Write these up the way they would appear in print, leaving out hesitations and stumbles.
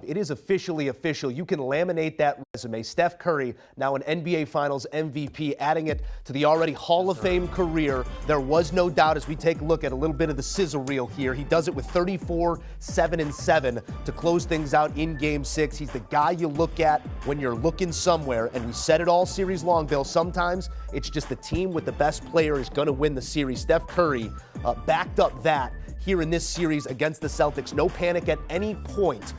It is officially official. You can laminate that resume. Steph Curry, now an NBA Finals MVP, adding it to the already Hall of Fame career. There was no doubt as we take a look at a little bit of the sizzle reel here. He does it with 34, 7, and 7 to close things out in Game 6. He's the guy you look at when you're looking somewhere, and we said it all series long, Bill. Sometimes it's just the team with the best player is going to win the series. Steph Curry backed up that here in this series against the Celtics. No panic at any point.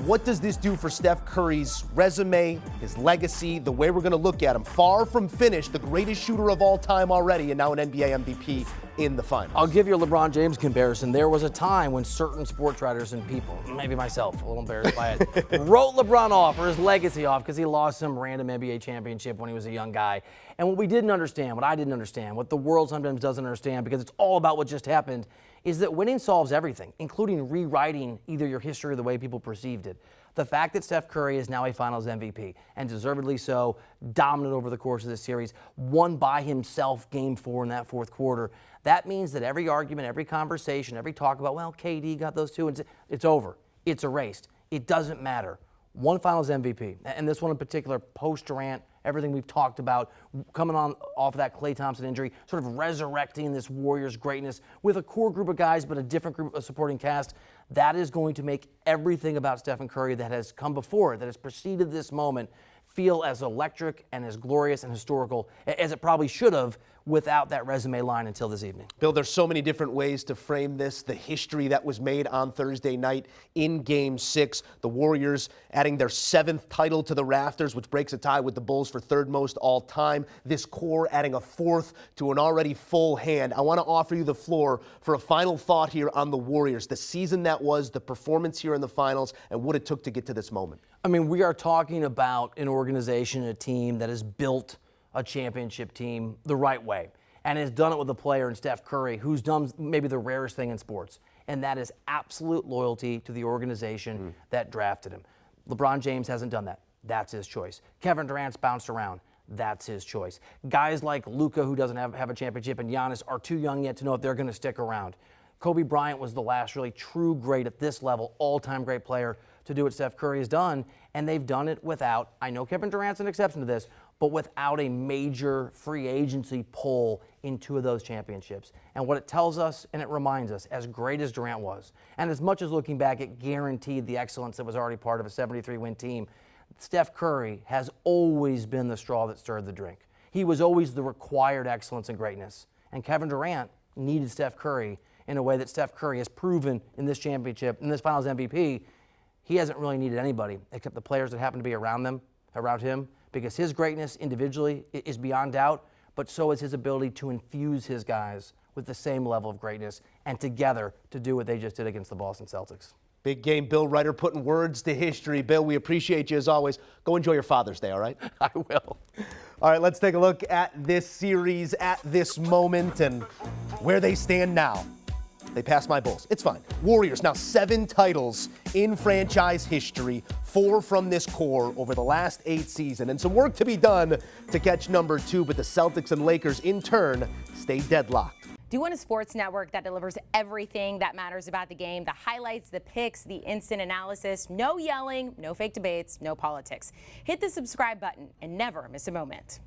What does this do for Steph Curry's resume, his legacy, the way we're going to look at him? Far from finished, the greatest shooter of all time already, and now an NBA MVP in the finals. I'll give you a LeBron James comparison. There was a time when certain sports writers and people, maybe myself, a little embarrassed by it, wrote LeBron off or his legacy off because he lost some random NBA championship when he was a young guy. And what we didn't understand, what I didn't understand, what the world sometimes doesn't understand because it's all about what just happened, is that winning solves everything, including rewriting either your history or the way people perceived it. The fact that Steph Curry is now a Finals MVP, and deservedly so, dominant over the course of this series, won by himself Game 4 in that fourth quarter, that means that every argument, every conversation, every talk about, well, KD got those two, it's over. It's erased. It doesn't matter. One Finals MVP, and this one in particular, post-Durant, everything we've talked about, coming on off of that Klay Thompson injury, sort of resurrecting this Warriors greatness with a core group of guys but a different group of supporting cast. That is going to make everything about Stephen Curry that has come before it, that has preceded this moment, feel as electric and as glorious and historical as it probably should have without that resume line until this evening. Bill, there's so many different ways to frame this. The history that was made on Thursday night in Game 6, the Warriors adding their 7th title to the rafters, which breaks a tie with the Bulls for 3rd most all time. This core adding a 4th to an already full hand. I want to offer you the floor for a final thought here on the Warriors, the season that was, the performance here in the finals, and what it took to get to this moment. I mean, we are talking about an organization, a team that has built a championship team the right way and has done it with a player in Steph Curry who's done maybe the rarest thing in sports, and that is absolute loyalty to the organization that drafted him. LeBron James hasn't done that. That's his choice. Kevin Durant's bounced around. That's his choice. Guys like Luka, who doesn't have a championship, and Giannis are too young yet to know if they're going to stick around. Kobe Bryant was the last really true great at this level, all-time great player to do what Steph Curry has done, and they've done it without, I know Kevin Durant's an exception to this, but without a major free agency pull in 2 of those championships. And what it tells us, and it reminds us, as great as Durant was, and as much as looking back it guaranteed the excellence that was already part of a 73-win team, Steph Curry has always been the straw that stirred the drink. He was always the required excellence and greatness. And Kevin Durant needed Steph Curry in a way that Steph Curry has proven in this championship, in this Finals MVP. He hasn't really needed anybody except the players that happen to be around him, because his greatness individually is beyond doubt, but so is his ability to infuse his guys with the same level of greatness and together to do what they just did against the Boston Celtics. Big game, Bill Reiter, putting words to history. Bill, we appreciate you as always. Go enjoy your Father's Day, all right? I will. All right, let's take a look at this series, at this moment, and where they stand now. They passed my Bulls. It's fine. Warriors now 7 titles in franchise history, 4 from this core over the last 8 seasons, and some work to be done to catch number 2, but the Celtics and Lakers in turn stay deadlocked. Do you want a sports network that delivers everything that matters about the game? The highlights, the picks, the instant analysis, no yelling, no fake debates, no politics. Hit the subscribe button and never miss a moment.